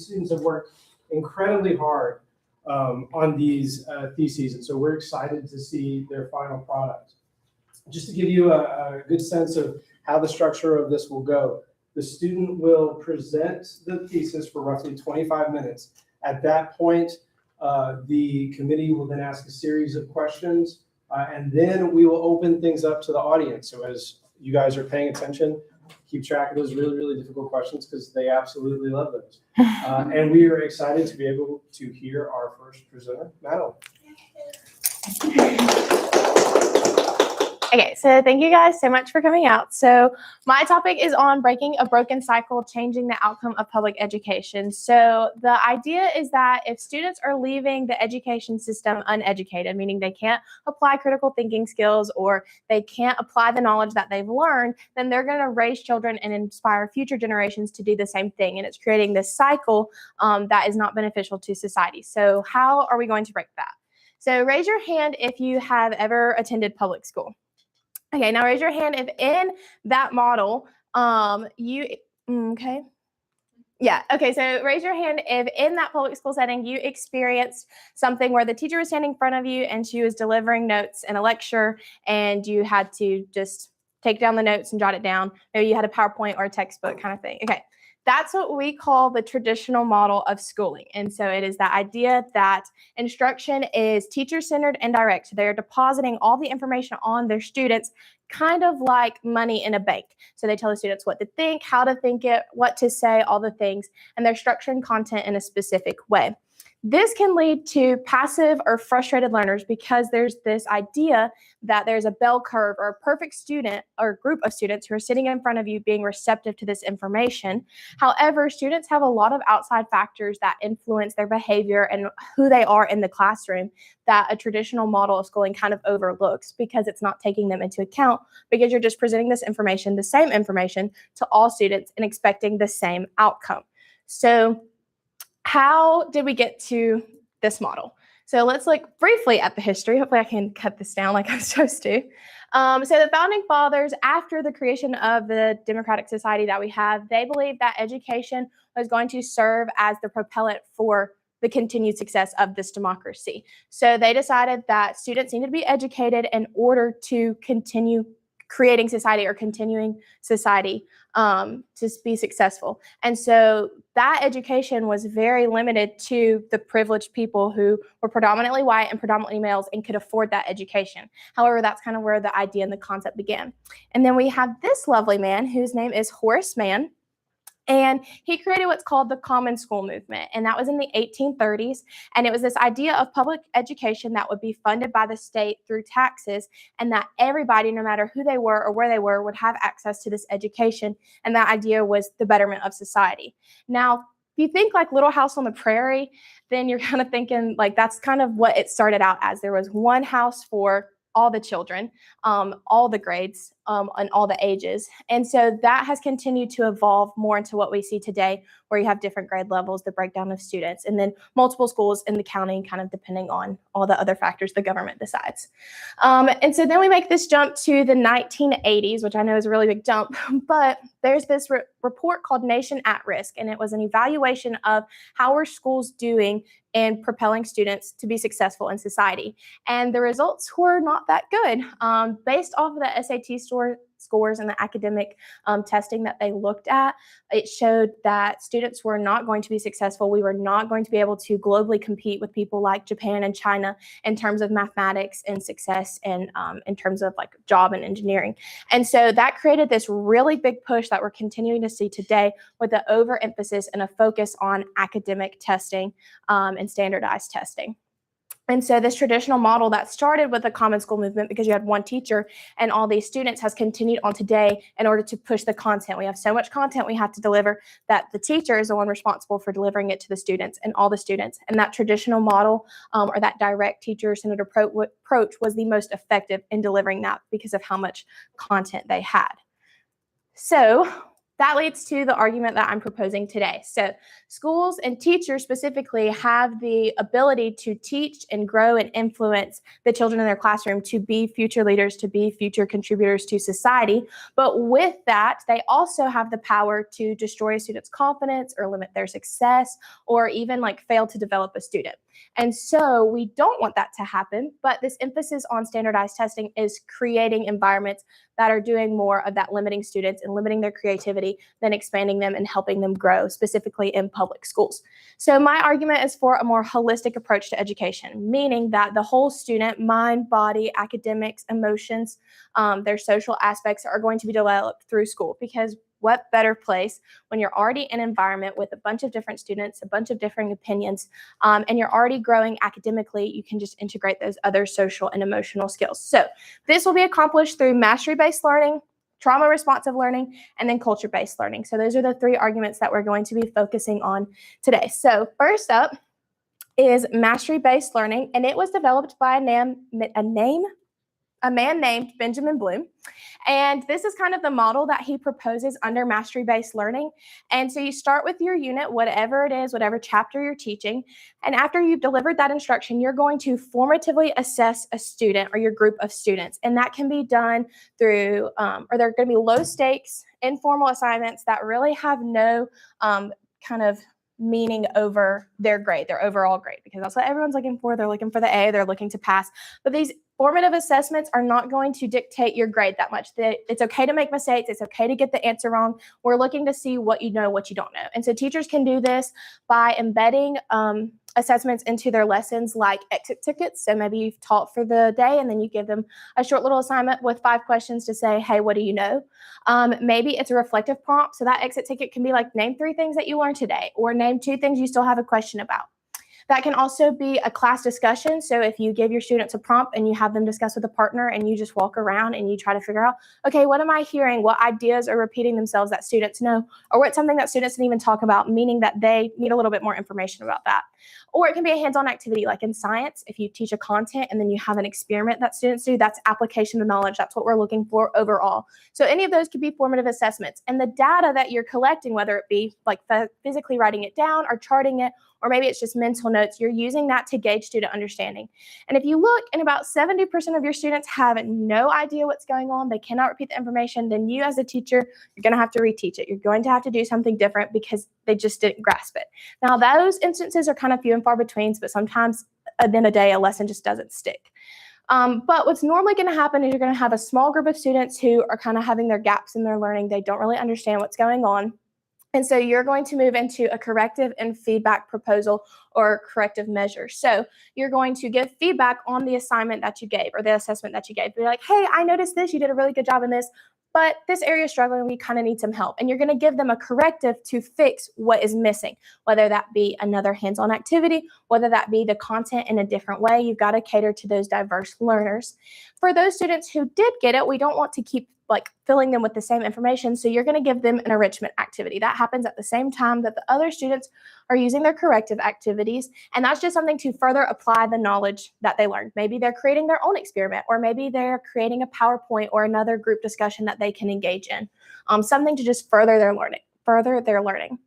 students have worked incredibly hard on these theses, and so we're excited to see their final product. Just to give you a good sense of how the structure of this will go, the student will present the thesis for roughly 25 minutes. At that point, the committee will then ask a series of questions, and then we will open things up to the audience. So as you guys are paying attention, keep track of those really, really difficult questions because they absolutely love those. And we are excited to be able to hear our first presenter, Madalyn. Okay, so thank you guys so much for coming out. So my topic is on breaking a broken cycle, changing the outcome of public education. So the idea is that if students are leaving the education system uneducated, meaning they can't apply critical thinking skills or they can't apply the knowledge that they've learned, then they're going to raise children and inspire future generations to do the same thing. And it's creating this cycle that is not beneficial to society. So how are we going to break that? So raise your hand if you have ever attended public school. Okay, now raise your hand if in that model, okay. Yeah, okay, so raise your hand if in that public school setting you experienced something where the teacher was standing in front of you and she was delivering notes in a lecture and you had to just take down the notes and jot it down. Maybe you had a PowerPoint or a textbook kind of thing. Okay, that's what we call the traditional model of schooling. And so it is the idea that instruction is teacher-centered and direct. So they're depositing all the information on their students, kind of like money in a bank. So they tell the students what to think, how to think it, what to say, all the things, and they're structuring content in a specific way. This can lead to passive or frustrated learners because there's this idea that there's a bell curve or a perfect student or group of students who are sitting in front of you being receptive to this information. However, students have a lot of outside factors that influence their behavior and who they are in the classroom that a traditional model of schooling kind of overlooks because it's not taking them into account because you're just presenting this information, the same information, to all students and expecting the same outcome. So how did we get to this model? So let's look briefly at the history. Hopefully I can cut this down like I'm supposed to. So the founding fathers, after the creation of the democratic society that we have, they believed that education was going to serve as the propellant for the continued success of this democracy. So they decided that students needed to be educated in order to continue creating society or continuing society to be successful. And so that education was very limited to the privileged people who were predominantly white and predominantly males and could afford that education. However, that's kind of where the idea and the concept began. And then we have this lovely man whose name is Horace Mann. And he created what's called the Common School movement, and that was in the 1830s. And it was this idea of public education that would be funded by the state through taxes, and that everybody, no matter who they were or where they were, would have access to this education. And that idea was the betterment of society. Now, if you think like Little House on the Prairie, then you're kind of thinking like that's kind of what it started out as. There was one house for all the children, all the grades, and all the ages. And so that has continued to evolve more into what we see today, where you have different grade levels, the breakdown of students, and then multiple schools in the county, kind of depending on all the other factors the government decides. And so then we make this jump to the 1980s, which I know is a really big jump, but there's this report called Nation at Risk, and it was an evaluation of how are schools doing in propelling students to be successful in society. And the results were not that good. Based off of the SAT scores and the academic testing that they looked at, it showed that students were not going to be successful. We were not going to be able to globally compete with people like Japan and China in terms of mathematics and success and in terms of like job and engineering. And so that created this really big push that we're continuing to see today with the overemphasis and a focus on academic testing and standardized testing. And so this traditional model that started with the Common School movement because you had one teacher and all these students has continued on today in order to push the content. We have so much content we have to deliver that the teacher is the one responsible for delivering it to the students and all the students. And that traditional model or that direct teacher-centered approach was the most effective in delivering that because of how much content they had. So That leads to the argument that I'm proposing today. So schools and teachers specifically have the ability to teach and grow and influence the children in their classroom to be future leaders, to be future contributors to society. But with that, they also have the power to destroy a student's confidence or limit their success or even like fail to develop a student. And so we don't want that to happen, but this emphasis on standardized testing is creating environments that are doing more of that limiting students and limiting their creativity than expanding them and helping them grow, specifically in public schools. So my argument is for a more holistic approach to education, meaning that the whole student, mind, body, academics, emotions, their social aspects are going to be developed through school, because what better place when you're already in an environment with a bunch of different students, a bunch of different opinions, and you're already growing academically, you can just integrate those other social and emotional skills. So this will be accomplished through mastery-based learning, trauma-responsive learning, and then culture-based learning. So those are the three arguments that we're going to be focusing on today. So first up is mastery-based learning, and it was developed by a man named Benjamin Bloom. And this is kind of the model that he proposes under mastery-based learning. And so you start with your unit, whatever it is, whatever chapter you're teaching. And after you've delivered that instruction, you're going to formatively assess a student or your group of students. And that can be done through, or they're going to be low stakes, informal assignments that really have no kind of meaning over their grade, their overall grade, because that's what everyone's looking for. They're looking for the A, they're looking to pass. But these formative assessments are not going to dictate your grade that much. It's okay to make mistakes. It's okay to get the answer wrong. We're looking to see what you know, what you don't know. And so teachers can do this by embedding assessments into their lessons like exit tickets. So maybe you've taught for the day and then you give them a short little assignment with 5 questions to say, hey, what do you know? Maybe it's a reflective prompt. So that exit ticket can be like, name 3 things that you learned today, or name 2 things you still have a question about. That can also be a class discussion. So if you give your students a prompt and you have them discuss with a partner and you just walk around and you try to figure out, okay, what am I hearing? What ideas are repeating themselves that students know? Or what's something that students didn't even talk about, meaning that they need a little bit more information about that. Or it can be a hands-on activity like in science. If you teach a content and then you have an experiment that students do, that's application of knowledge. That's what we're looking for overall. So any of those could be formative assessments. And the data that you're collecting, whether it be like physically writing it down or charting it, or maybe it's just mental notes, you're using that to gauge student understanding. And if you look, and about 70% of your students have no idea what's going on, they cannot repeat the information, then you as a teacher, you're going to have to reteach it. You're going to have to do something different because they just didn't grasp it. Now, those instances are kind of few and far between, but sometimes at the end of the day, a lesson just doesn't stick. But what's normally going to happen is you're going to have a small group of students who are kind of having their gaps in their learning. They don't really understand what's going on. And so you're going to move into a corrective and feedback proposal or corrective measure. So you're going to give feedback on the assignment that you gave or the assessment that you gave. Be like, hey, I noticed this. You did a really good job in this, but this area is struggling. We kind of need some help. And you're going to give them a corrective to fix what is missing, whether that be another hands-on activity, whether that be the content in a different way. You've got to cater to those diverse learners. For those students who did get it, we don't want to keep like filling them with the same information. So you're going to give them an enrichment activity. That happens at the same time that the other students are using their corrective activities. And that's just something to further apply the knowledge that they learned. Maybe they're creating their own experiment, or maybe they're creating a PowerPoint or another group discussion that they can engage in. Something to just further their learning.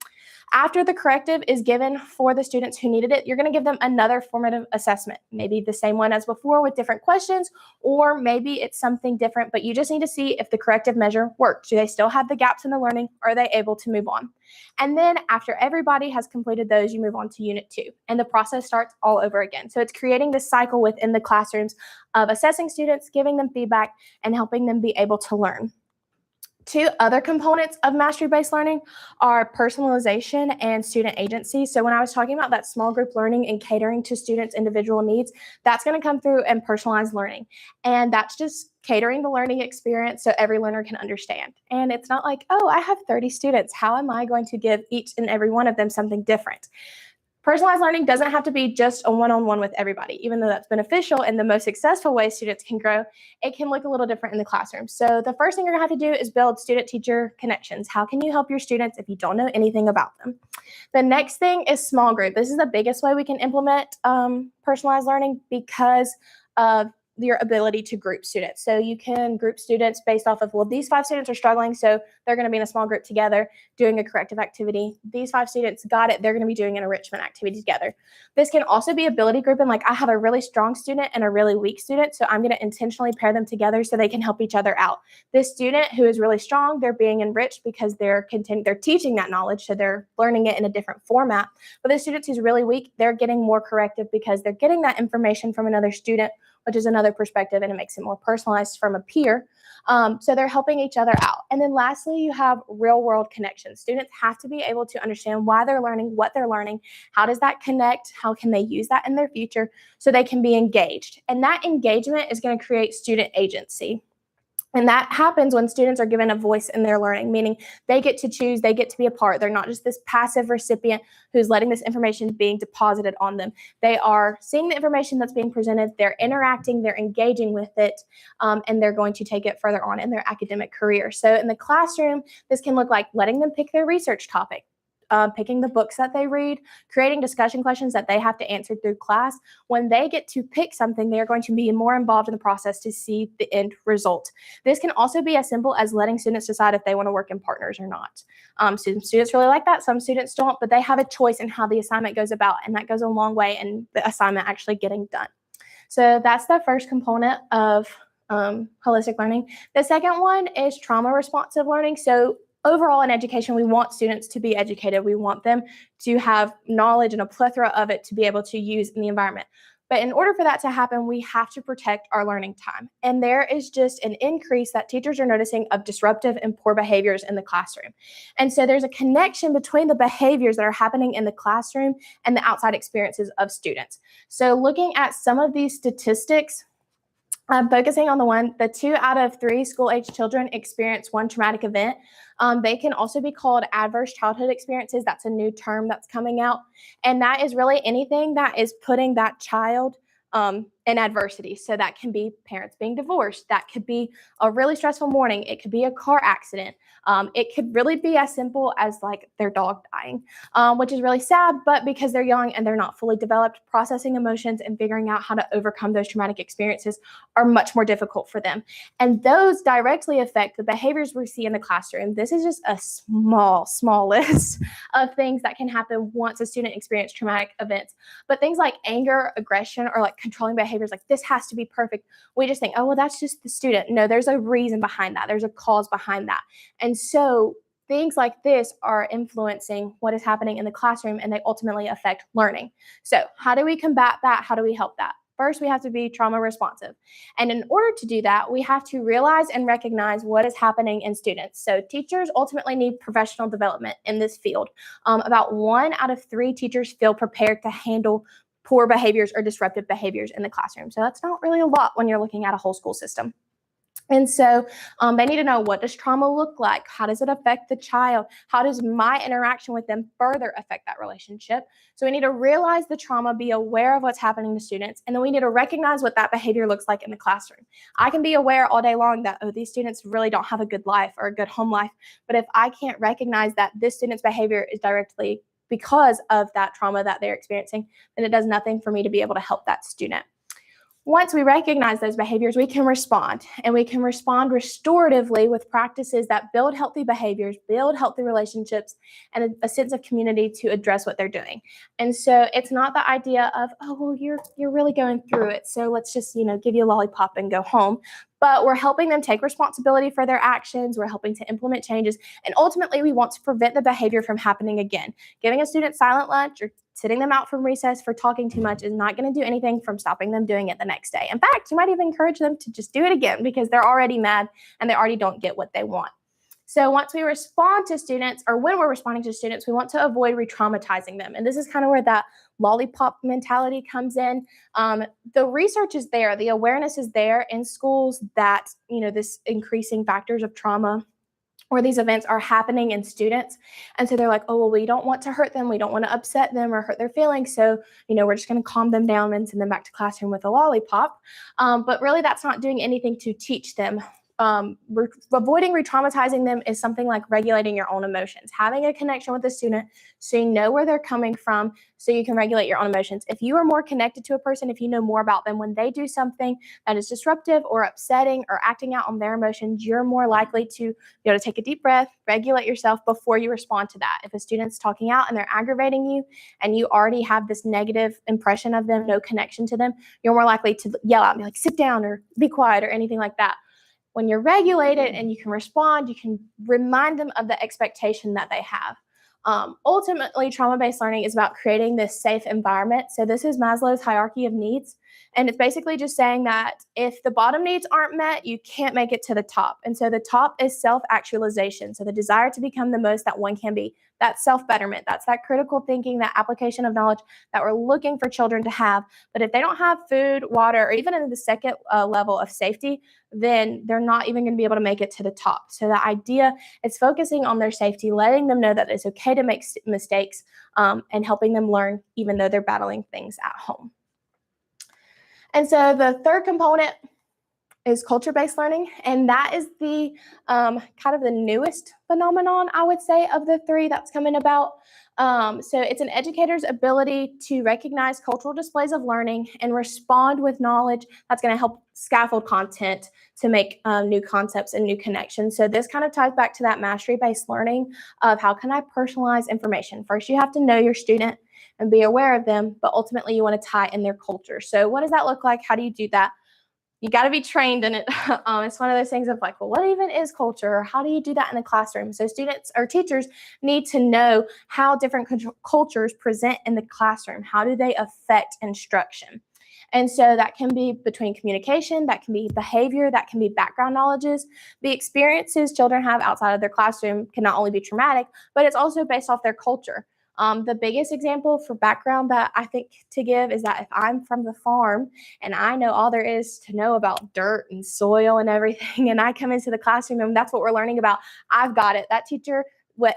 After the corrective is given for the students who needed it, you're going to give them another formative assessment, maybe the same one as before with different questions, or maybe it's something different, but you just need to see if the corrective measure worked. Do they still have the gaps in the learning? Are they able to move on? And then after everybody has completed those, you move on to Unit 2, and the process starts all over again. So it's creating this cycle within the classrooms of assessing students, giving them feedback, and helping them be able to learn. 2 other components of mastery-based learning are personalization and student agency. So when I was talking about that small group learning and catering to students' individual needs, that's going to come through in personalized learning. And that's just catering the learning experience so every learner can understand. And it's not like, oh, I have 30 students. How am I going to give each and every one of them something different? Personalized learning doesn't have to be just a one-on-one with everybody. Even though that's beneficial and the most successful way students can grow, it can look a little different in the classroom. So the first thing you're going to have to do is build student-teacher connections. How can you help your students if you don't know anything about them? The next thing is small group. This is the biggest way we can implement personalized learning because of your ability to group students. So you can group students based off of, well, these 5 students are struggling, so they're going to be in a small group together doing a corrective activity. These 5 students got it, they're going to be doing an enrichment activity together. This can also be ability grouping, like I have a really strong student and a really weak student, so I'm going to intentionally pair them together so they can help each other out. This student who is really strong, they're being enriched because they're teaching that knowledge, so they're learning it in a different format. But the students who's really weak, they're getting more corrective because they're getting that information from another student, which is another perspective, and it makes it more personalized from a peer. So they're helping each other out. And then lastly, you have real world connections. Students have to be able to understand why they're learning, what they're learning, how does that connect, how can they use that in their future so they can be engaged. And that engagement is going to create student agency. And that happens when students are given a voice in their learning, meaning they get to choose, they get to be a part. They're not just this passive recipient who's letting this information being deposited on them. They are seeing the information that's being presented, they're interacting, they're engaging with it, and they're going to take it further on in their academic career. So in the classroom, this can look like letting them pick their research topic, picking the books that they read, creating discussion questions that they have to answer through class. When they get to pick something, they are going to be more involved in the process to see the end result. This can also be as simple as letting students decide if they want to work in partners or not. Some students really like that, some students don't, but they have a choice in how the assignment goes about, and that goes a long way in the assignment actually getting done. So that's the first component of holistic learning. The second one is trauma responsive learning. So overall in education, we want students to be educated. We want them to have knowledge and a plethora of it to be able to use in the environment. But in order for that to happen, we have to protect our learning time. And there is just an increase that teachers are noticing of disruptive and poor behaviors in the classroom. And so there's a connection between the behaviors that are happening in the classroom and the outside experiences of students. So looking at some of these statistics, focusing on the 2 out of 3 school-age children experience one traumatic event. They can also be called adverse childhood experiences. That's a new term that's coming out. And that is really anything that is putting that child in adversity. So that can be parents being divorced. That could be a really stressful morning. It could be a car accident. It could really be as simple as like their dog dying, which is really sad, but because they're young and they're not fully developed, processing emotions and figuring out how to overcome those traumatic experiences are much more difficult for them. And those directly affect the behaviors we see in the classroom. This is just a small list of things that can happen once a student experiences traumatic events. But things like anger, aggression, or like controlling behaviors, like this has to be perfect. We just think, oh, well, that's just the student. No, there's a reason behind that. There's a cause behind that. And so things like this are influencing what is happening in the classroom, and they ultimately affect learning. So how do we combat that? How do we help that? First, we have to be trauma responsive. And in order to do that, we have to realize and recognize what is happening in students. So teachers ultimately need professional development in this field. About 1 out of 3 teachers feel prepared to handle poor behaviors or disruptive behaviors in the classroom. So that's not really a lot when you're looking at a whole school system. And so they need to know, what does trauma look like? How does it affect the child? How does my interaction with them further affect that relationship? So we need to realize the trauma, be aware of what's happening to students, and then we need to recognize what that behavior looks like in the classroom. I can be aware all day long that, oh, these students really don't have a good life or a good home life. But if I can't recognize that this student's behavior is directly because of that trauma that they're experiencing, then it does nothing for me to be able to help that student. Once we recognize those behaviors, we can respond, and we can respond restoratively with practices that build healthy behaviors, build healthy relationships, and a sense of community to address what they're doing. And so it's not the idea of, oh, well, you're really going through it, so let's just, give you a lollipop and go home. But we're helping them take responsibility for their actions. We're helping to implement changes. And ultimately, we want to prevent the behavior from happening again. Giving a student silent lunch or sitting them out from recess for talking too much is not going to do anything from stopping them doing it the next day. In fact, you might even encourage them to just do it again because they're already mad and they already don't get what they want. So once we respond to students, or when we're responding to students, we want to avoid re-traumatizing them. And this is kind of where that lollipop mentality comes in. The research is there, the awareness is there in schools that, this increasing factors of trauma or these events are happening in students. And so they're like, oh, well, we don't want to hurt them. We don't want to upset them or hurt their feelings. So, we're just going to calm them down and send them back to classroom with a lollipop. But really, that's not doing anything to teach them avoiding re-traumatizing them is something like regulating your own emotions, having a connection with the student so you know where they're coming from, so you can regulate your own emotions. If you are more connected to a person, if you know more about them, when they do something that is disruptive or upsetting or acting out on their emotions, you're more likely to be able to take a deep breath, regulate yourself before you respond to that. If a student's talking out and they're aggravating you and you already have this negative impression of them, no connection to them, you're more likely to yell out and be like, sit down or be quiet or anything like that. When you're regulated and you can respond, you can remind them of the expectation that they have. Ultimately, trauma-based learning is about creating this safe environment. So this is Maslow's hierarchy of needs. And it's basically just saying that if the bottom needs aren't met, you can't make it to the top. And so the top is self-actualization. So the desire to become the most that one can be. That's self-betterment. That's that critical thinking, that application of knowledge that we're looking for children to have. But if they don't have food, water, or even in the second level of safety, then they're not even going to be able to make it to the top. So the idea is focusing on their safety, letting them know that it's okay to make mistakes, and helping them learn even though they're battling things at home. And so the third component is culture-based learning, and that is the kind of the newest phenomenon, I would say, of the three that's coming about. So it's an educator's ability to recognize cultural displays of learning and respond with knowledge that's going to help scaffold content to make new concepts and new connections. So this kind of ties back to that mastery-based learning of how can I personalize information. First, you have to know your student and be aware of them, but ultimately you want to tie in their culture. So what does that look like? How do you do that? You got to be trained in it. It's one of those things of like, well, what even is culture? Or how do you do that in the classroom? So students or teachers need to know how different cultures present in the classroom. How do they affect instruction? And so that can be between communication, that can be behavior, that can be background knowledges. The experiences children have outside of their classroom can not only be traumatic, but it's also based off their culture. The biggest example for background that I think to give is that if I'm from the farm and I know all there is to know about dirt and soil and everything, and I come into the classroom and that's what we're learning about, I've got it. That teacher,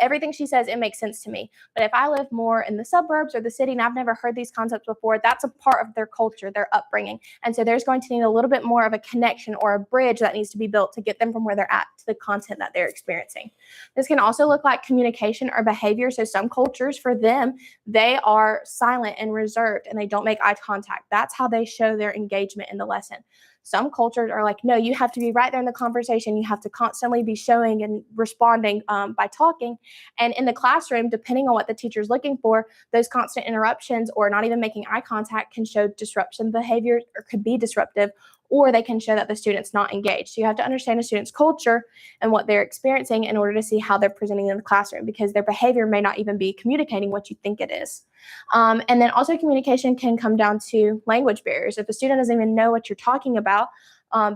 everything she says, it makes sense to me. But if I live more in the suburbs or the city and I've never heard these concepts before, that's a part of their culture, their upbringing. And so there's going to need a little bit more of a connection or a bridge that needs to be built to get them from where they're at to the content that they're experiencing. This can also look like communication or behavior. So some cultures, for them, they are silent and reserved and they don't make eye contact. That's how they show their engagement in the lesson. Some cultures are like, no, you have to be right there in the conversation. You have to constantly be showing and responding by talking. And in the classroom, depending on what the teacher is looking for, those constant interruptions or not even making eye contact can show disruption behavior or could be disruptive, or they can show that the student's not engaged. So you have to understand a student's culture and what they're experiencing in order to see how they're presenting in the classroom, because their behavior may not even be communicating what you think it is. And then also communication can come down to language barriers. If the student doesn't even know what you're talking about,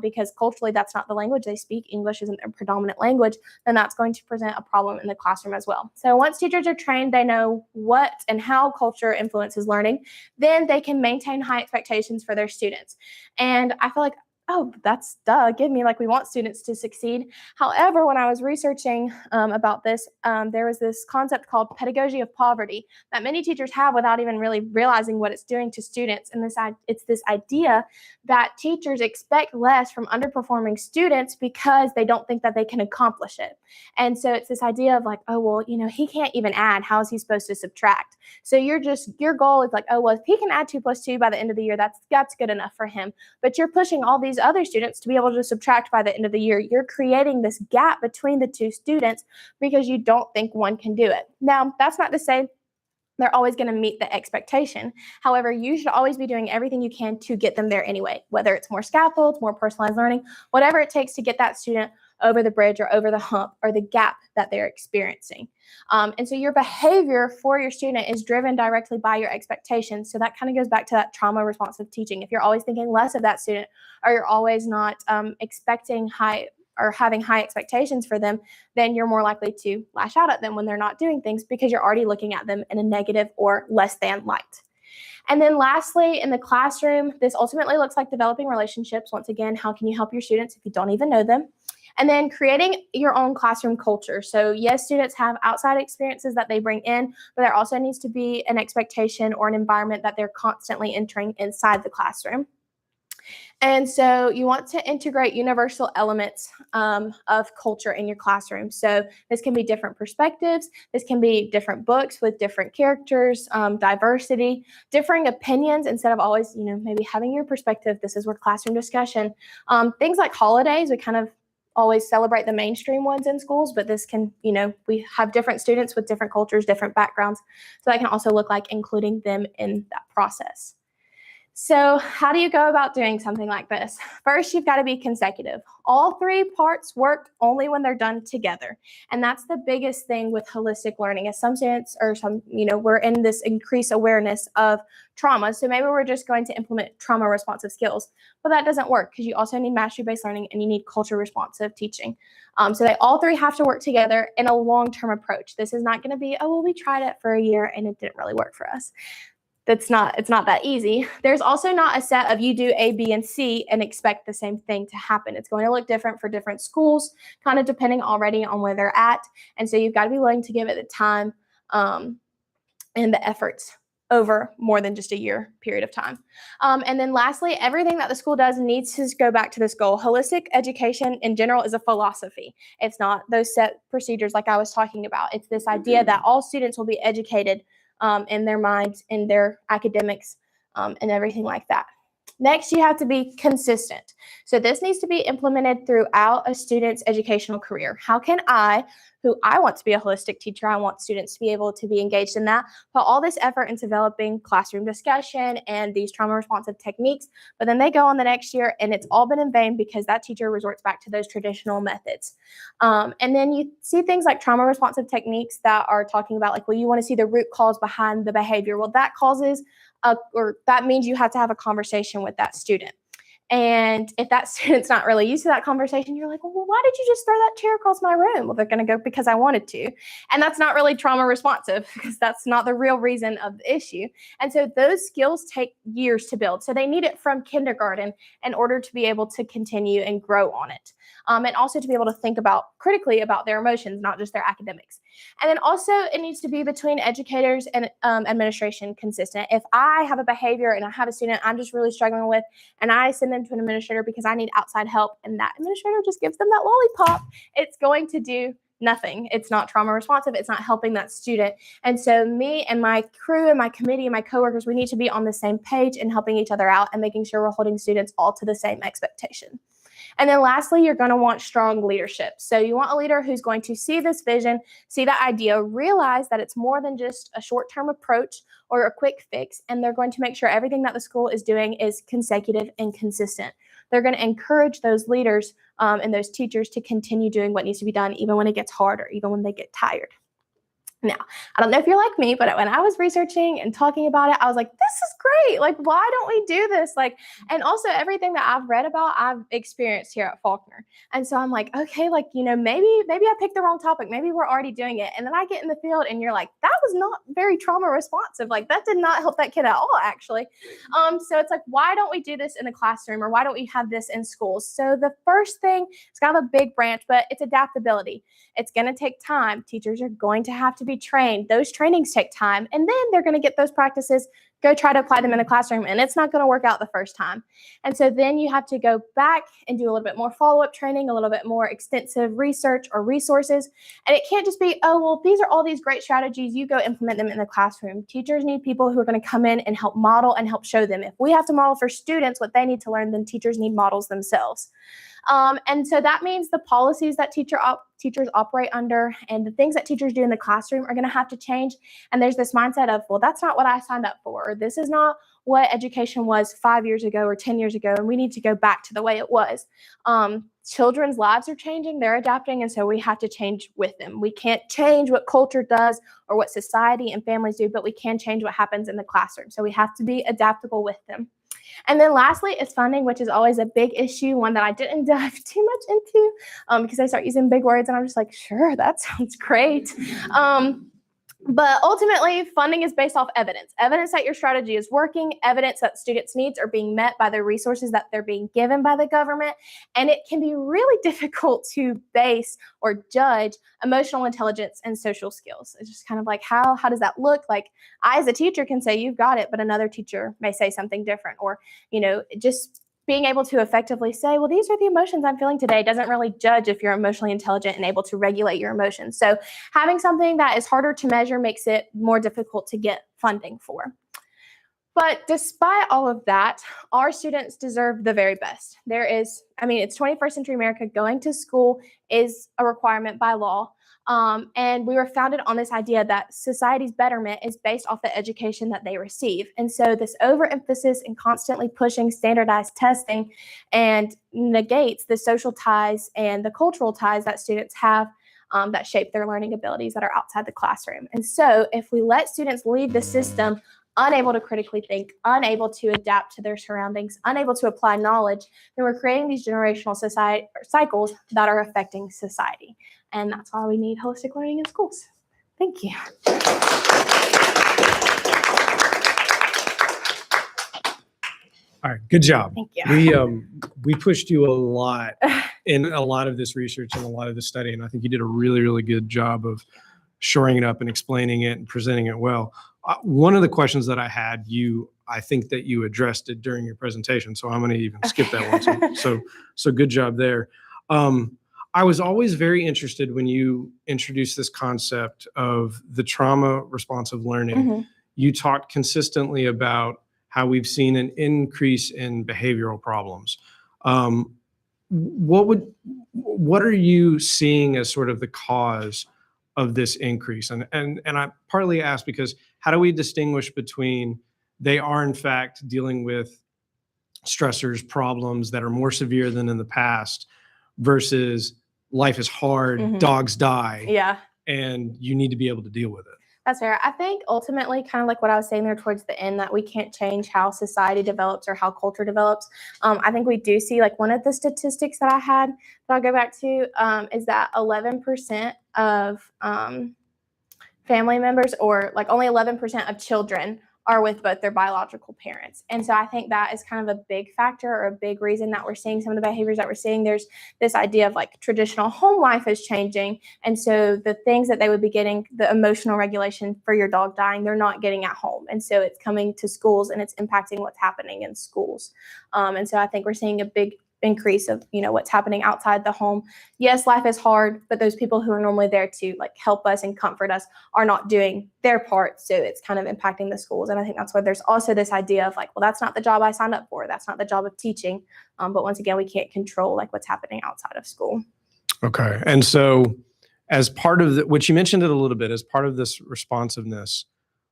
because culturally that's not the language they speak, English isn't their predominant language, then that's going to present a problem in the classroom as well. So once teachers are trained, they know what and how culture influences learning, then they can maintain high expectations for their students. And I feel like, oh, that's give me, like, we want students to succeed. However, when I was researching about this, there was this concept called pedagogy of poverty that many teachers have without even really realizing what it's doing to students. And it's this idea that teachers expect less from underperforming students because they don't think that they can accomplish it. And so it's this idea of like, oh, well, he can't even add. How is he supposed to subtract? So your goal is like, oh, well, if he can add 2 + 2 by the end of the year, that's good enough for him. But you're pushing all these other students to be able to subtract by the end of the year. You're creating this gap between the two students because you don't think one can do it. Now, that's not to say they're always going to meet the expectation. However, you should always be doing everything you can to get them there anyway, whether it's more scaffolds, more personalized learning, whatever it takes to get that student over the bridge or over the hump or the gap that they're experiencing. And so your behavior for your student is driven directly by your expectations. So that kind of goes back to that trauma responsive teaching. If you're always thinking less of that student, or you're always not expecting high or having high expectations for them, then you're more likely to lash out at them when they're not doing things because you're already looking at them in a negative or less than light. And then lastly, in the classroom, this ultimately looks like developing relationships. Once again, how can you help your students if you don't even know them? And then creating your own classroom culture. So yes, students have outside experiences that they bring in, but there also needs to be an expectation or an environment that they're constantly entering inside the classroom. And so you want to integrate universal elements of culture in your classroom. So this can be different perspectives. This can be different books with different characters, diversity, differing opinions instead of always, maybe having your perspective. This is where classroom discussion. Things like holidays, we kind of always celebrate the mainstream ones in schools, but this can, we have different students with different cultures, different backgrounds. So that can also look like including them in that process. So how do you go about doing something like this? First, you've got to be consecutive. All three parts work only when they're done together. And that's the biggest thing with holistic learning is some students we're in this increased awareness of trauma. So maybe we're just going to implement trauma responsive skills, but that doesn't work because you also need mastery-based learning and you need culture responsive teaching. So they all three have to work together in a long-term approach. This is not going to be, we tried it for a year and it didn't really work for us. It's not that easy. There's also not a set of you do A, B, and C and expect the same thing to happen. It's going to look different for different schools, kind of depending already on where they're at. And so you've got to be willing to give it the time and the efforts over more than just a year period of time. And then lastly, everything that the school does needs to go back to this goal. Holistic education in general is a philosophy. It's not those set procedures like I was talking about. It's this idea that all students will be educated in their minds, in their academics, and everything like that. Next, you have to be consistent. So this needs to be implemented throughout a student's educational career. How can I want to be a holistic teacher, I want students to be able to be engaged in that, put all this effort into developing classroom discussion and these trauma responsive techniques, but then they go on the next year and it's all been in vain because that teacher resorts back to those traditional methods. And then you see things like trauma responsive techniques that are talking about you want to see the root cause behind the behavior. Well, that that means you have to have a conversation with that student. And if that student's not really used to that conversation, you're like, well, why did you just throw that chair across my room? Well, they're going to go because I wanted to. And that's not really trauma responsive because that's not the real reason of the issue. And so those skills take years to build. So they need it from kindergarten in order to be able to continue and grow on it. And also to be able to think critically about their emotions, not just their academics. And then also it needs to be between educators and administration consistent. If I have a behavior and I have a student I'm just really struggling with, and I send them to an administrator because I need outside help, and that administrator just gives them that lollipop, it's going to do nothing. It's not trauma responsive. It's not helping that student. And so me and my crew and my committee and my coworkers, we need to be on the same page and helping each other out and making sure we're holding students all to the same expectation. And then lastly, you're going to want strong leadership. So you want a leader who's going to see this vision, see the idea, realize that it's more than just a short-term approach or a quick fix, and they're going to make sure everything that the school is doing is consecutive and consistent. They're going to encourage those leaders and those teachers to continue doing what needs to be done, even when it gets hard or even when they get tired. Now, I don't know if you're like me, but when I was researching and talking about it, I was like, this is great. Why don't we do this? And also everything that I've read about, I've experienced here at Faulkner. And so I'm like, okay, maybe I picked the wrong topic. Maybe we're already doing it. And then I get in the field and you're like, that was not very trauma responsive. That did not help that kid at all, actually. So it's like, why don't we do this in the classroom, or why don't we have this in schools? So the first thing, it's kind of a big branch, but it's adaptability. It's going to take time. Teachers are going to have to be trained. Those trainings take time, and then they're going to get those practices, go try to apply them in the classroom, and it's not going to work out the first time. And so then you have to go back and do a little bit more follow-up training, a little bit more extensive research or resources. And it can't just be, these are all these great strategies, you go implement them in the classroom. Teachers need people who are going to come in and help model and help show them. If we have to model for students what they need to learn, then teachers need models themselves. And so that means the policies that teachers operate under and the things that teachers do in the classroom are going to have to change. And there's this mindset of, well, that's not what I signed up for, or this is not what education was 5 years ago or 10 years ago, and we need to go back to the way it was. Children's lives are changing, they're adapting, and so we have to change with them. We can't change what culture does or what society and families do, but we can change what happens in the classroom. So we have to be adaptable with them. And then lastly is funding, which is always a big issue, one that I didn't dive too much into because I start using big words and I'm just like, sure, that sounds great. But ultimately, funding is based off evidence that your strategy is working, evidence that students' needs are being met by the resources that they're being given by the government. And it can be really difficult to base or judge emotional intelligence and social skills. It's just kind of like, how does that look? I, as a teacher, can say you've got it, but another teacher may say something different, or, just being able to effectively say, well, these are the emotions I'm feeling today doesn't really judge if you're emotionally intelligent and able to regulate your emotions. So having something that is harder to measure makes it more difficult to get funding for. But despite all of that, our students deserve the very best. It's 21st century America. Going to school is a requirement by law. And we were founded on this idea that society's betterment is based off the education that they receive. And so this overemphasis and constantly pushing standardized testing and negates the social ties and the cultural ties that students have that shape their learning abilities that are outside the classroom. And so if we let students leave the system unable to critically think, unable to adapt to their surroundings, unable to apply knowledge, then we're creating these generational cycles that are affecting society. And that's why we need holistic learning in schools. Thank you. All right, good job. Thank you. We pushed you a lot in a lot of this research and a lot of the study, and I think you did a really, really good job of shoring it up and explaining it and presenting it well. One of the questions that I had, I think that you addressed it during your presentation, so I'm going to even skip that one. So good job there. I was always very interested when you introduced this concept of the trauma responsive learning. Mm-hmm. You talked consistently about how we've seen an increase in behavioral problems. What are you seeing as sort of the cause of this increase? And I partly ask because how do we distinguish between they are in fact dealing with stressors, problems that are more severe than in the past versus life is hard, Mm-hmm. dogs die, Yeah. and you need to be able to deal with it? That's fair. I think ultimately, kind of like what I was saying there towards the end, that we can't change how society develops or how culture develops. I think we do see, like, one of the statistics that I had that I'll go back to is that 11% of family members, or like only 11% of children, are with both their biological parents. And so I think that is kind of a big factor or a big reason that we're seeing some of the behaviors that we're seeing. There's this idea of like traditional home life is changing. And so the things that they would be getting, the emotional regulation for your dog dying, they're not getting at home. And so it's coming to schools and it's impacting what's happening in schools. And so I think we're seeing a big increase of, what's happening outside the home. Yes, life is hard, but those people who are normally there to like help us and comfort us are not doing their part. So it's kind of impacting the schools. And I think that's why there's also this idea of like, well, that's not the job I signed up for. That's not the job of teaching. But once again, we can't control like what's happening outside of school. Okay. And so as part of which you mentioned it a little bit, as part of this responsiveness,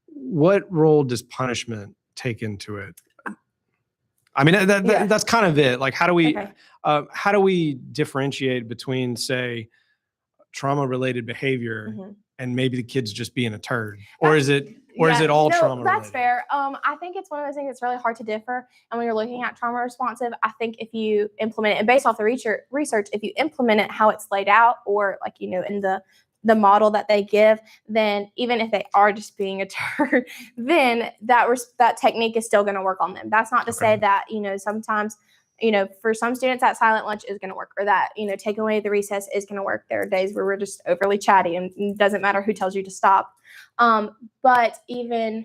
what role does punishment take into it? I mean, that's kind of it. Like, how do we differentiate between, say, trauma-related behavior Mm-hmm. and maybe the kid's just being a turd, or is it all trauma-related? That's fair. I think it's one of those things that's really hard to differ. And when you're looking at trauma responsive, I think if you implement it, and based off the research, if you implement it how it's laid out, or like in the model that they give, then even if they are just being a turd, then that technique is still going to work on them. That's not to say that, sometimes, for some students that silent lunch is going to work, or that, taking away the recess is going to work. There are days where we're just overly chatty and it doesn't matter who tells you to stop. But even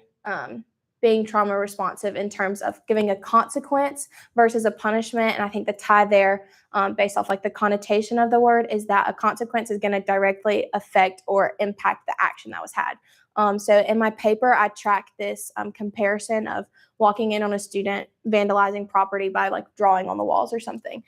being trauma responsive in terms of giving a consequence versus a punishment. And I think the tie there, based off like the connotation of the word, is that a consequence is going to directly affect or impact the action that was had. So in my paper, I track this comparison of walking in on a student vandalizing property by like drawing on the walls or something.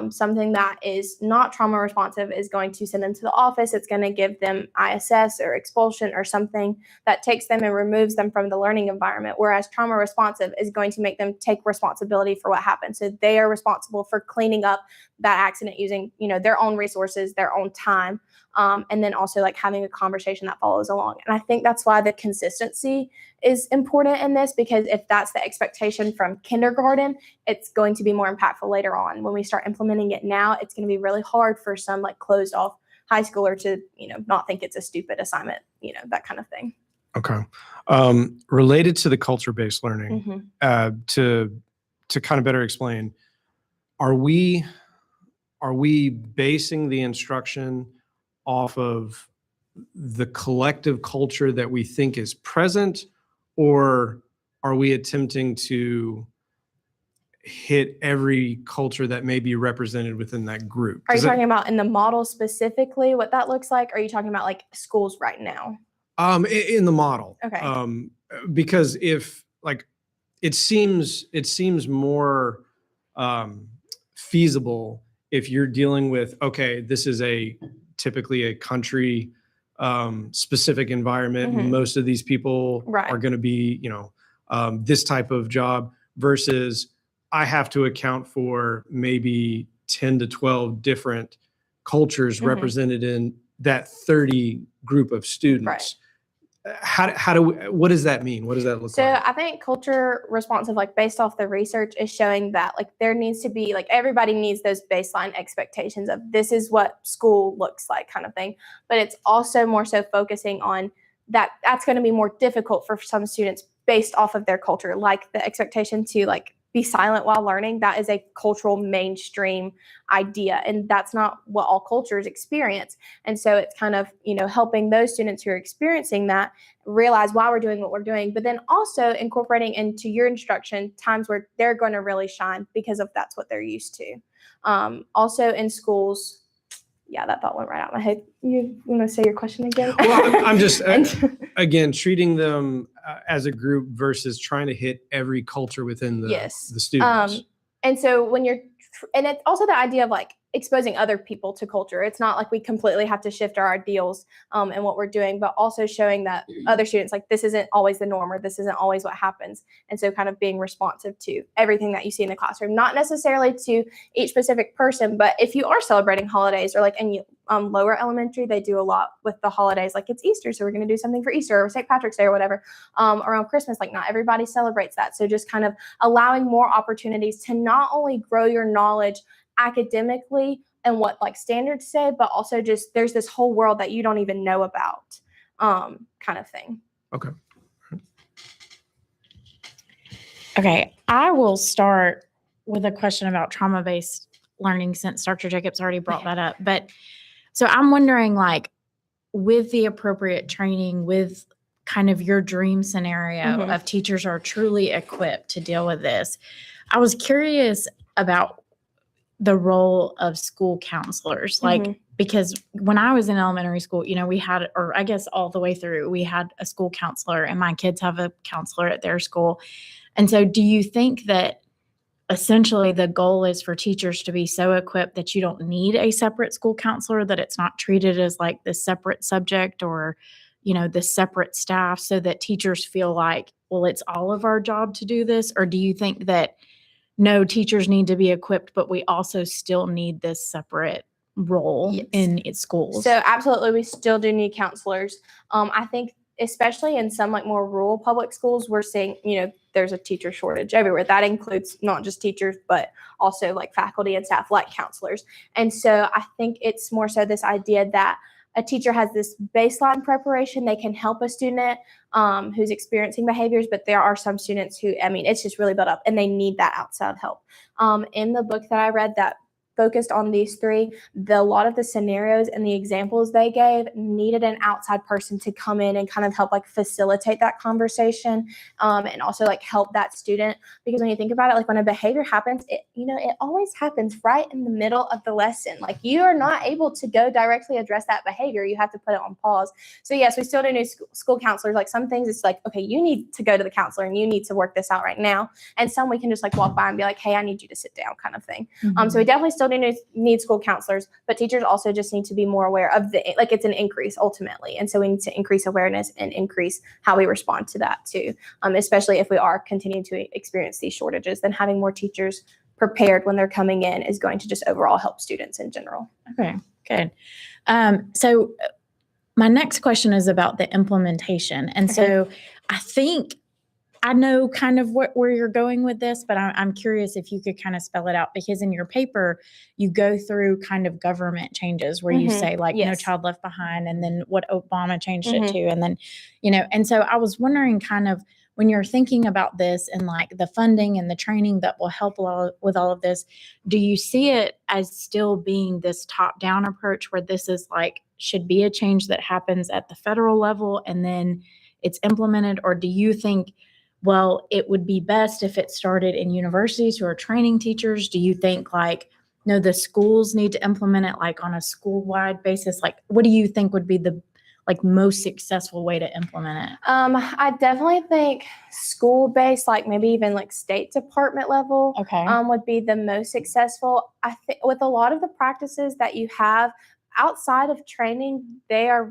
Something that is not trauma responsive is going to send them to the office. It's going to give them ISS or expulsion or something that takes them and removes them from the learning environment. Whereas trauma responsive is going to make them take responsibility for what happened. So they are responsible for cleaning up that accident using, their own resources, their own time. And then also like having a conversation that follows along. And I think that's why the consistency is important in this, because if that's the expectation from kindergarten, it's going to be more impactful later on. When we start implementing it now, it's going to be really hard for some like closed off high schooler to, not think it's a stupid assignment, that kind of thing. Okay. Related to the culture-based learning, Mm-hmm. To kind of better explain, are we basing the instruction off of the collective culture that we think is present, or are we attempting to hit every culture that may be represented within that group. Are you Does that- talking about in the model specifically what that looks like? Or are you talking about like schools right now? In the model. Okay. Because if like, it seems more feasible if you're dealing with, okay, this is typically a country specific environment. Mhm. Most of these people Right. are going to be, this type of job versus I have to account for maybe 10 to 12 different cultures Mhm. represented in that 30 group of students. What does that mean? What does that look So like? I think culture responsive, like based off the research, is showing that like there needs to be like everybody needs those baseline expectations of this is what school looks like kind of thing. But it's also more so focusing on that's going to be more difficult for some students based off of their culture, like the expectation to like be silent while learning. That is a cultural mainstream idea, and that's not what all cultures experience. And so it's kind of, helping those students who are experiencing that realize why we're doing what we're doing, but then also incorporating into your instruction times where they're going to really shine because of that's what they're used to. Also in schools, yeah, that thought went right out of my head. You want to say your question again? Well, I'm just, again, treating them as a group versus trying to hit every culture within the students. And so and it's also the idea of like exposing other people to culture. It's not like we completely have to shift our ideals and what we're doing, but also showing that other students, like this isn't always the norm or this isn't always what happens. And so kind of being responsive to everything that you see in the classroom, not necessarily to each specific person, but if you are celebrating holidays or like in lower elementary, they do a lot with the holidays. Like it's Easter, so we're going to do something for Easter or St. Patrick's Day or whatever. Around Christmas, like not everybody celebrates that. So just kind of allowing more opportunities to not only grow your knowledge academically and what like standards say, but also just there's this whole world that you don't even know about, kind of thing. Okay. Okay, I will start with a question about trauma-based learning since Dr. Jacobs already brought that up. But so I'm wondering, like, with the appropriate training, with kind of your dream scenario Mhm. of teachers are truly equipped to deal with this, I was curious about the role of school counselors. Like, Mhm. because when I was in elementary school, we had, or I guess all the way through, we had a school counselor, and my kids have a counselor at their school. And so do you think that essentially the goal is for teachers to be so equipped that you don't need a separate school counselor, that it's not treated as like this separate subject or, this separate staff, so that teachers feel like, well, it's all of our job to do this? Or do you think that no, teachers need to be equipped, but we also still need this separate role Yes. in its schools? So absolutely, we still do need counselors. I think especially in some like more rural public schools, we're seeing, there's a teacher shortage everywhere. That includes not just teachers, but also like faculty and staff like counselors. And so I think it's more so this idea that a teacher has this baseline preparation. They can help a student who's experiencing behaviors, but there are some students who, it's just really built up and they need that outside help. In the book that I read that focused on these three, a lot of the scenarios and the examples they gave needed an outside person to come in and kind of help like facilitate that conversation, and also like help that student. Because when you think about it, like when a behavior happens, it always happens right in the middle of the lesson. Like you are not able to go directly address that behavior. You have to put it on pause. So yes, we still do need school counselors. Like some things it's like, okay, you need to go to the counselor and you need to work this out right now. And some we can just like walk by and be like, hey, I need you to sit down kind of thing. Mhm. So we definitely still do need school counselors, but teachers also just need to be more aware of it's an increase ultimately. And so we need to increase awareness and increase how we respond to that too. Especially if we are continuing to experience these shortages, then having more teachers prepared when they're coming in is going to just overall help students in general. Okay, good. So my next question is about the implementation. And so I think I know kind of where you're going with this, but I'm curious if you could kind of spell it out, because in your paper, you go through kind of government changes where you say like No Child Left Behind, and then what Obama changed it to. And then, and so I was wondering kind of when you're thinking about this and like the funding and the training that will help with all of this, do you see it as still being this top-down approach where this is like, should be a change that happens at the federal level and then it's implemented? Or do you think well, it would be best if it started in universities who are training teachers? Do you think like, no, the schools need to implement it like on a school-wide basis? Like, what do you think would be the like most successful way to implement it? I definitely think school-based, like maybe even like State Department level, Okay. would be the most successful. I think with a lot of the practices that you have outside of training, they are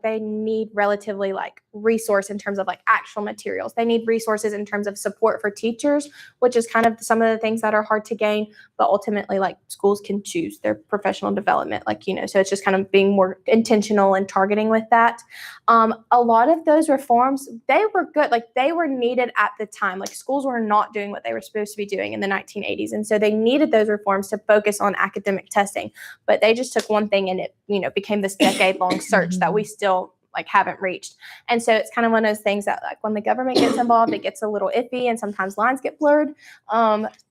they need relatively like resource in terms of like actual materials. They need resources in terms of support for teachers, which is kind of some of the things that are hard to gain, but ultimately like schools can choose their professional development, like, so it's just kind of being more intentional and targeting with that. A lot of those reforms, they were good, like they were needed at the time. Like schools were not doing what they were supposed to be doing in the 1980s. And so they needed those reforms to focus on academic testing, but they just took one thing and it, became this decade-long search that we still like haven't reached. And so it's kind of one of those things that like when the government gets involved, it gets a little iffy and sometimes lines get blurred.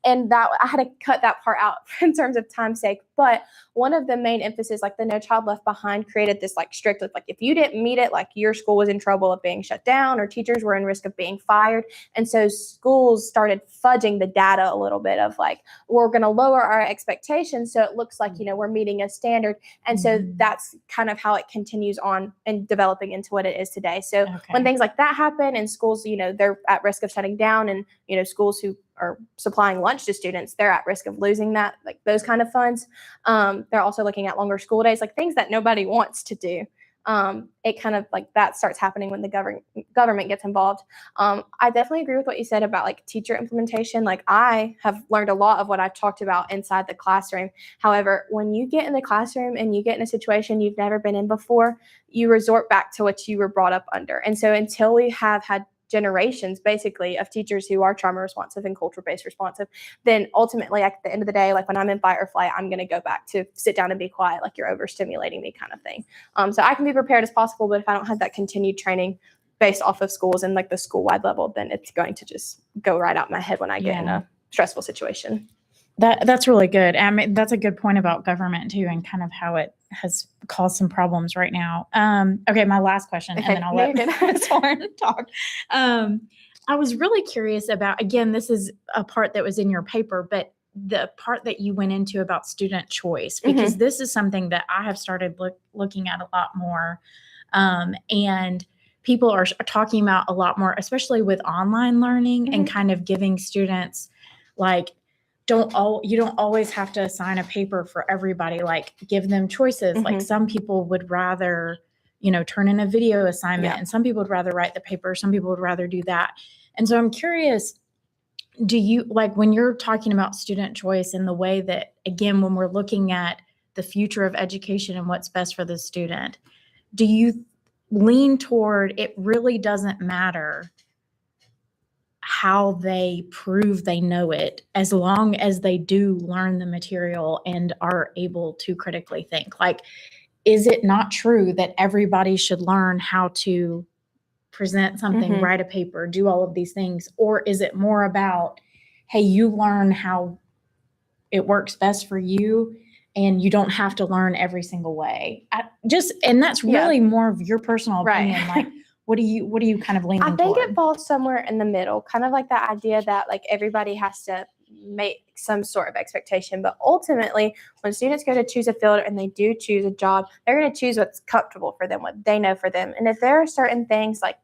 And that I had to cut that part out in terms of time's sake. But one of the main emphasis, like the No Child Left Behind created this like strict, like if you didn't meet it, like your school was in trouble of being shut down or teachers were in risk of being fired. And so schools started fudging the data a little bit of like, we're going to lower our expectations so it looks like, we're meeting a standard. And so that's kind of how it continues on and developing into what it is today. So when things like that happen and schools, they're at risk of shutting down, and, schools who are supplying lunch to students, they're at risk of losing that, like those kind of funds. They're also looking at longer school days, like things that nobody wants to do. It kind of like that starts happening when the government gets involved. I definitely agree with what you said about like teacher implementation. Like I have learned a lot of what I've talked about inside the classroom. However, when you get in the classroom and you get in a situation you've never been in before, you resort back to what you were brought up under. And so until we have had generations basically of teachers who are trauma responsive and culture-based responsive, then ultimately at the end of the day, like when I'm in fight or flight, I'm going to go back to sit down and be quiet, like you're overstimulating me kind of thing. So I can be prepared as possible, but if I don't have that continued training based off of schools and like the school-wide level, then it's going to just go right out my head when I get in a stressful situation. That's really good. I mean, that's a good point about government too, and kind of how it has caused some problems right now. Okay, my last question, and then I'll let Ms. Horn talk. I was really curious about, again, this is a part that was in your paper, but the part that you went into about student choice, because this is something that I have started looking at a lot more, and people are talking about a lot more, especially with online learning and kind of giving students like, you don't always have to assign a paper for everybody, like give them choices. Like some people would rather, turn in a video assignment, and some people would rather write the paper. Some people would rather do that. And so I'm curious, do you, like when you're talking about student choice and the way that, again, when we're looking at the future of education and what's best for the student, do you lean toward it really doesn't matter how they prove they know it, as long as they do learn the material and are able to critically think? Like, is it not true that everybody should learn how to present something, write a paper, do all of these things? Or is it more about, hey, you learn how it works best for you and you don't have to learn every single way? And that's really more of your personal opinion. Like, what do you kind of lean toward? I think it falls somewhere in the middle, kind of like that idea that like everybody has to make some sort of expectation. But ultimately, when students go to choose a field and they do choose a job, they're going to choose what's comfortable for them, what they know for them. And if there are certain things like,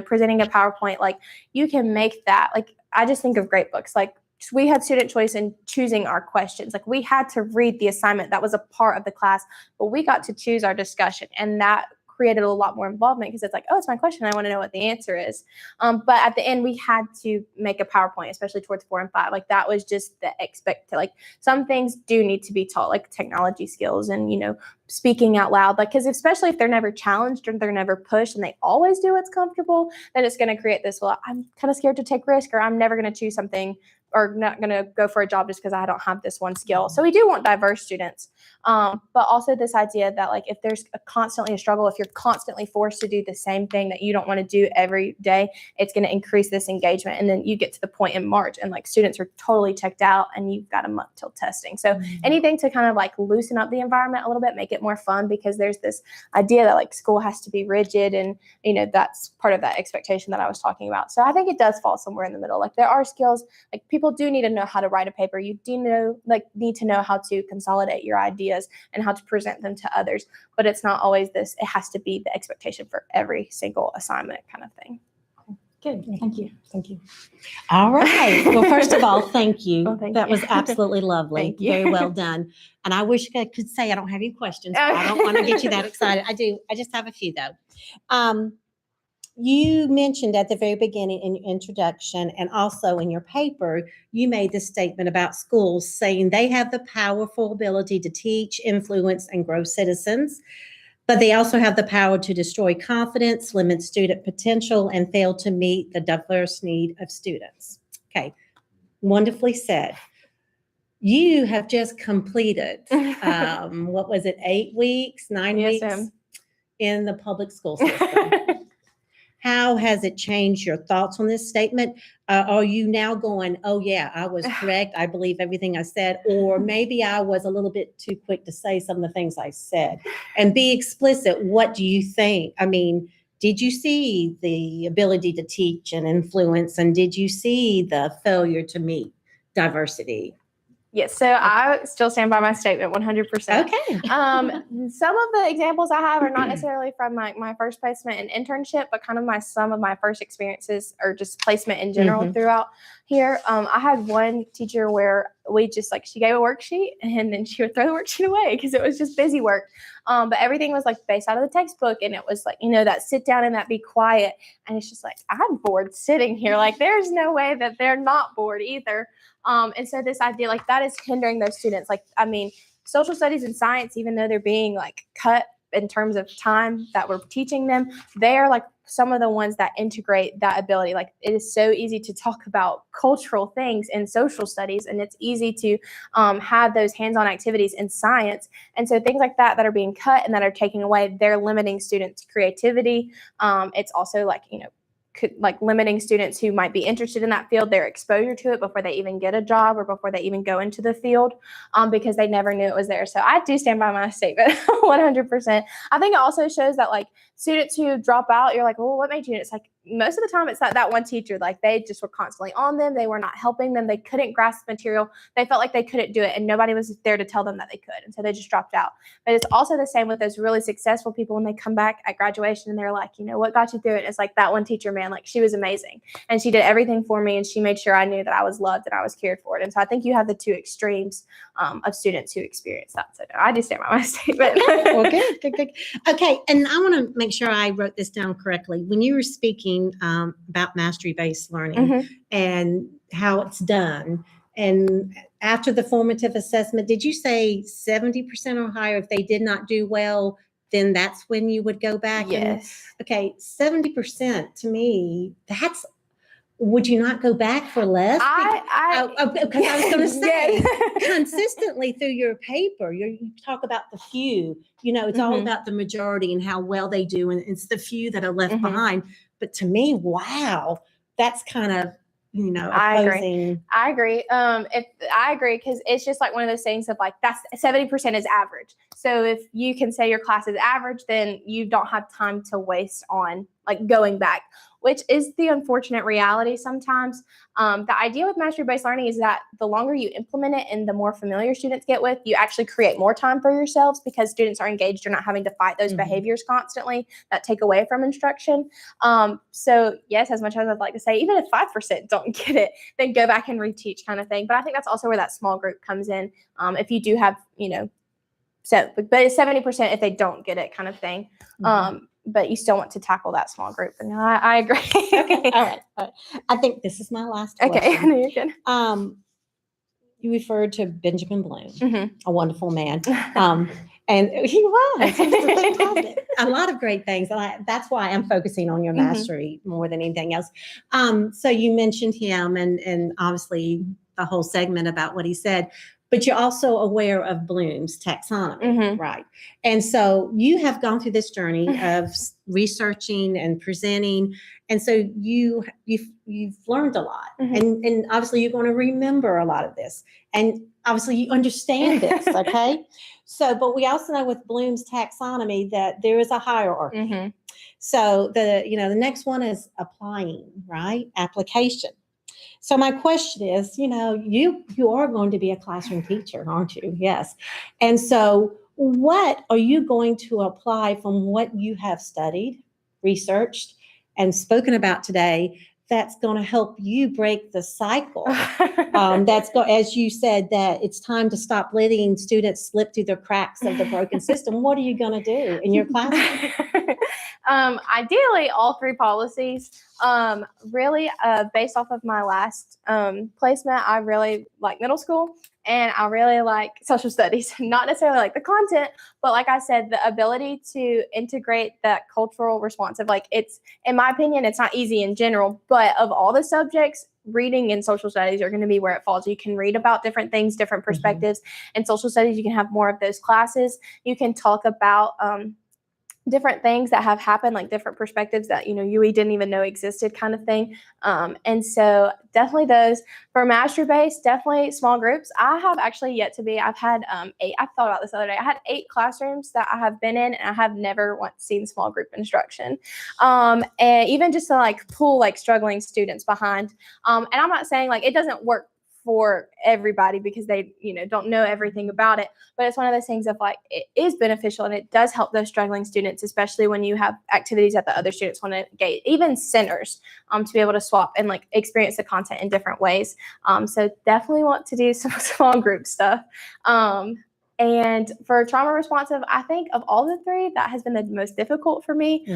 presenting a PowerPoint, like you can make that, like, I just think of great books. Like we had student choice in choosing our questions. Like we had to read the assignment that was a part of the class, but we got to choose our discussion. And that created a lot more involvement because it's like, oh, it's my question. I want to know what the answer is. But at the end, we had to make a PowerPoint, especially towards 4 and 5. Like that was just the like some things do need to be taught, like technology skills and, speaking out loud. Like, because especially if they're never challenged or they're never pushed and they always do what's comfortable, then it's going to create this, well, I'm kind of scared to take risk, or I'm never going to choose something are not going to go for a job just because I don't have this one skill. So we do want diverse students. But also this idea that like if there's constantly a struggle, if you're constantly forced to do the same thing that you don't want to do every day, it's going to increase this engagement. And then you get to the point in March and like students are totally checked out and you've got a month till testing. So anything to kind of like loosen up the environment a little bit, make it more fun, because there's this idea that like school has to be rigid, and that's part of that expectation that I was talking about. So I think it does fall somewhere in the middle. Like there are skills, like people do need to know how to write a paper. You do need to know how to consolidate your ideas and how to present them to others. But it's not always this, it has to be the expectation for every single assignment kind of thing. Good. Thank you. Thank you. All right. Well, first of all, thank you. Well, thank That you. was absolutely lovely. Thank you. Very well done. And I wish I could say I don't have any questions. But I don't want to get you that excited. I do. I just have a few though. You mentioned at the very beginning in your introduction and also in your paper, you made this statement about schools saying they have the powerful ability to teach, influence, and grow citizens, but they also have the power to destroy confidence, limit student potential, and fail to meet the diverse need of students. Okay, wonderfully said. You have just completed, what was it, 8 weeks, 9 Yes, weeks ma'am. in the public school system. How has it changed your thoughts on this statement? Are you now going, oh yeah, I was correct, I believe everything I said, or maybe I was a little bit too quick to say some of the things I said? And be explicit, what do you think? I mean, did you see the ability to teach and influence, and did you see the failure to meet diversity? Yes, so I still stand by my statement 100%. Okay. Some of the examples I have are not necessarily from my first placement and internship, but kind of some of my first experiences or just placement in general throughout here. I had one teacher where we just she gave a worksheet and then she would throw the worksheet away because it was just busy work. But everything was based out of the textbook, and it was that sit down and that be quiet. And it's just I'm bored sitting here. There's no way that they're not bored either. And so this idea that is hindering those students. Social studies and science, even though they're being cut in terms of time that we're teaching them, they are some of the ones that integrate that ability. It is so easy to talk about cultural things in social studies, and it's easy to have those hands-on activities in science. And so things like that are being cut and that are taking away, they're limiting students' creativity. It's also limiting students who might be interested in that field, their exposure to it before they even get a job or before they even go into the field, because they never knew it was there. So I do stand by my statement 100%. I think it also shows that students who drop out, you're well, what made you? It's most of the time it's that one teacher, they just were constantly on them. They were not helping them. They couldn't grasp material. They felt like they couldn't do it, and nobody was there to tell them that they could. And so they just dropped out. But it's also the same with those really successful people when they come back at graduation and they're what got you through it? It's that one teacher, man, she was amazing. And she did everything for me, and she made sure I knew that I was loved and I was cared for. And so I think you have the two extremes of students who experience that. So no, I do stand by my statement. Well, good. Okay, and I want to make sure I wrote this down correctly. When you were speaking about mastery-based learning and how it's done, and after the formative assessment, did you say 70% or higher? If they did not do well, then that's when you would go back? Yes. Okay, 70% to me, would you not go back for less? Because I was going to say, consistently through your paper, you talk about the few. It's all about the majority and how well they do, and it's the few that are left behind. But to me, wow, that's kind of opposing. I agree. I agree, because it's just one of those things of that's 70% is average. So if you can say your class is average, then you don't have time to waste on going back, which is the unfortunate reality sometimes. The idea with mastery-based learning is that the longer you implement it and the more familiar students get with, you actually create more time for yourselves because students are engaged. You're not having to fight those behaviors constantly that take away from instruction. So yes, as much as I'd like to say, even if 5% don't get it, then go back and reteach kind of thing. But I think that's also where that small group comes in. If you do have, but it's 70% if they don't get it kind of thing. But you still want to tackle that small group. And I agree. Okay. All right. I think this is my last question. Okay. No, you're good. You referred to Benjamin Bloom, a wonderful man. And he was. He was fantastic. A lot of great things. And that's why I'm focusing on your mastery more than anything else. So you mentioned him, and obviously the whole segment about what he said, but you're also aware of Bloom's taxonomy, Mhm. right? And so you have gone through this journey of researching and presenting, and so you've learned a lot, Mhm. and obviously you're going to remember a lot of this, and obviously you understand this, okay? So, but we also know with Bloom's taxonomy that there is a hierarchy. Mhm. So the next one is applying, right? Application. So my question is, you are going to be a classroom teacher, aren't you? Yes. And so what are you going to apply from what you have studied, researched, and spoken about today that's going to help you break the cycle? As you said, that it's time to stop letting students slip through the cracks of the broken system. What are you going to do in your classroom? Ideally, all three policies. Really, based off of my last placement, I really like middle school, and I really like social studies. Not necessarily like the content, but like I said, the ability to integrate that cultural responsive. Like, it's, in my opinion, it's not easy in general, but of all the subjects, reading and social studies are going to be where it falls. You can read about different things, different perspectives. In social studies, you can have more of those classes. You can talk about different things that have happened, like different perspectives that, we didn't even know existed, kind of thing. And so definitely those. For mastery base, definitely small groups. I have actually yet to be, I've had 8, I thought about this the other day. I had 8 classrooms that I have been in, and I have never once seen small group instruction. And even just to like pull like struggling students behind. And I'm not saying like it doesn't work for everybody because they, don't know everything about it. But it's one of those things of like, it is beneficial, and it does help those struggling students, especially when you have activities that the other students want to engage, even centers, to be able to swap and like experience the content in different ways. So definitely want to do some small group stuff. And for trauma responsive, I think of all the 3, that has been the most difficult for me,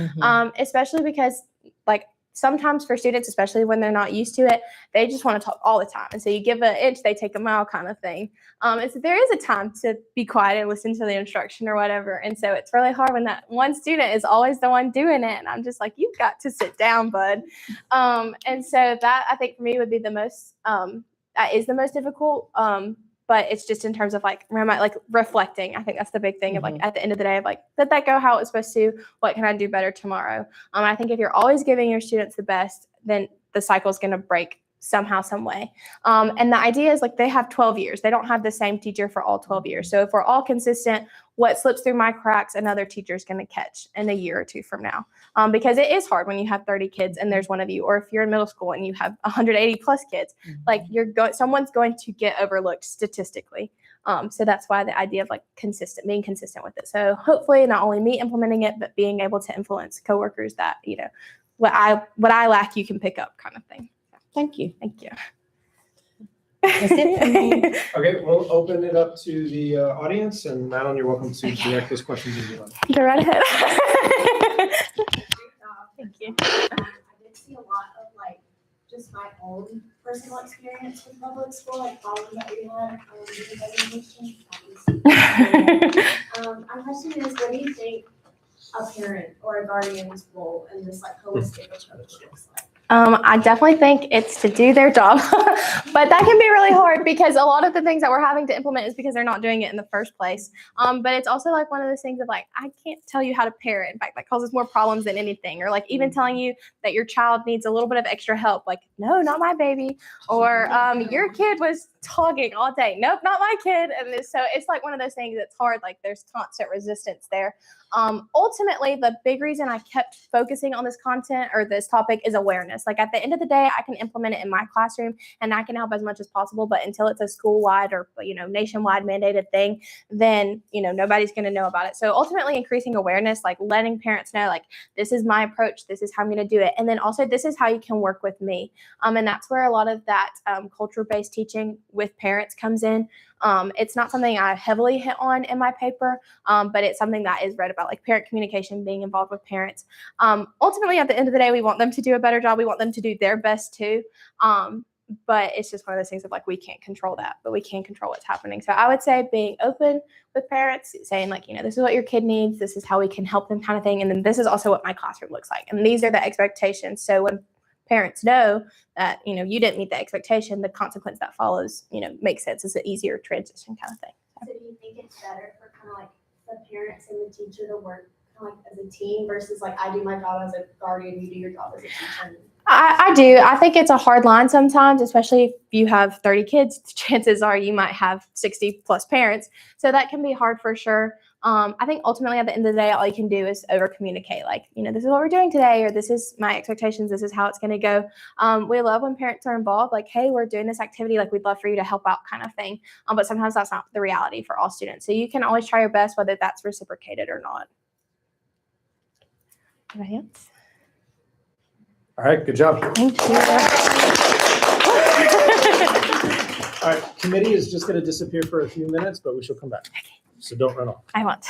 especially because like, sometimes for students, especially when they're not used to it, they just want to talk all the time. And so you give an inch, they take a mile, kind of thing. And so there is a time to be quiet and listen to the instruction or whatever. And so it's really hard when that one student is always the one doing it. And I'm just like, you've got to sit down, bud. And so that, I think, for me would be the most, that is the most difficult. But it's just in terms of like reflecting. I think that's the big thing of like at the end of the day of like, did that go how it was supposed to? What can I do better tomorrow? I think if you're always giving your students the best, then the cycle is going to break somehow, some way. And the idea is like they have 12 years. They don't have the same teacher for all 12 years. So if we're all consistent, what slips through my cracks, another teacher is going to catch in a year or 2 from now. Because it is hard when you have 30 kids and there's one of you, or if you're in middle school and you have 180 plus kids, like someone's going to get overlooked statistically. So that's why the idea of like being consistent with it. So hopefully not only me implementing it, but being able to influence coworkers that, what I lack, you can pick up, kind of thing. Thank you. Thank you. That's it for me. Okay, we'll open it up to the audience, and Madalyn, you're welcome to direct those questions as you like. Go right ahead. Thank you. I did see a lot of like just my own personal experience with public school, like problems that we had with the presentation. My question is, what do you think a parent or a guardian's role in this like holistic approach looks like? I definitely think it's to do their job, but that can be really hard because a lot of the things that we're having to implement is because they're not doing it in the first place. But it's also like one of those things of like, I can't tell you how to parent. In fact, that causes more problems than anything. Or like even telling you that your child needs a little bit of extra help. Like, no, not my baby. Or your kid was talking all day. Nope, not my kid. And so it's like one of those things that's hard. Like there's constant resistance there. Ultimately, the big reason I kept focusing on this content or this topic is awareness. Like at the end of the day, I can implement it in my classroom and I can help as much as possible. But until it's a school-wide or nationwide mandated thing, then nobody's going to know about it. So ultimately, increasing awareness, like letting parents know, like this is my approach, this is how I'm going to do it, and then also this is how you can work with me. And that's where a lot of that culture-based teaching with parents comes in. It's not something I heavily hit on in my paper, but it's something that is read about, like parent communication, being involved with parents. Ultimately, at the end of the day, we want them to do a better job. We want them to do their best too. But it's just one of those things of like, we can't control that, but we can control what's happening. So I would say being open with parents, saying like, this is what your kid needs. This is how we can help them, kind of thing. And then this is also what my classroom looks like. And these are the expectations. So when parents know that, you know, you didn't meet the expectation, the consequence that follows, you know, makes sense. It's an easier transition kind of thing. So do you think it's better for kind of like the parents and the teacher to work kind of like as a team versus like I do my job as a guardian, you do your job as a teacher? I do. I think it's a hard line sometimes, especially if you have 30 kids. Chances are you might have 60 plus parents. So that can be hard for sure. I think ultimately at the end of the day, all you can do is over communicate. Like, you know, this is what we're doing today, or this is my expectations. This is how it's going to go. We love when parents are involved, like, hey, we're doing this activity. Like, we'd love for you to help out kind of thing. But sometimes that's not the reality for all students. So you can always try your best, whether that's reciprocated or not. Anybody else? All right, good job. Thank you. All right, committee is just going to disappear for a few minutes, but we shall come back. So don't run off. I want.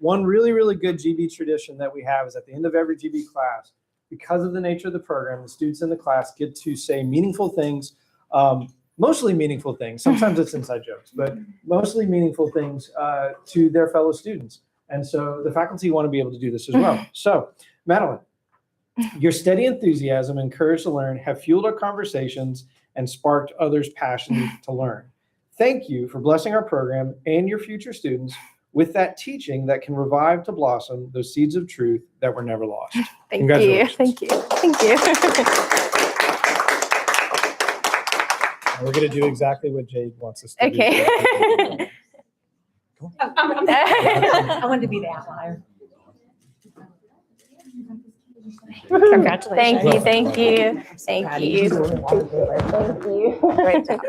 one really, really good GB tradition that we have is at the end of every GB class, because of the nature of the program, the students in the class get to say meaningful things, mostly meaningful things. Sometimes it's inside jokes, but mostly meaningful things to their fellow students. And so the faculty want to be able to do this as well. So, Madalyn, your steady enthusiasm and courage to learn have fueled our conversations and sparked others' passion to learn. Thank you for blessing our program and your future students with that teaching that can revive to blossom those seeds of truth that were never lost. Thank you. Congratulations. Thank you. Thank you. We're going to do exactly what Jade wants us to do. Okay. I wanted to be the outlier. Congratulations. Thank you. Thank you. Thank you. Thank you. Great job.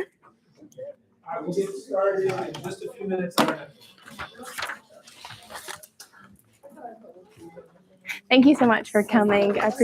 All right, we'll get started in just a few minutes. Thank you so much for coming. I appreciate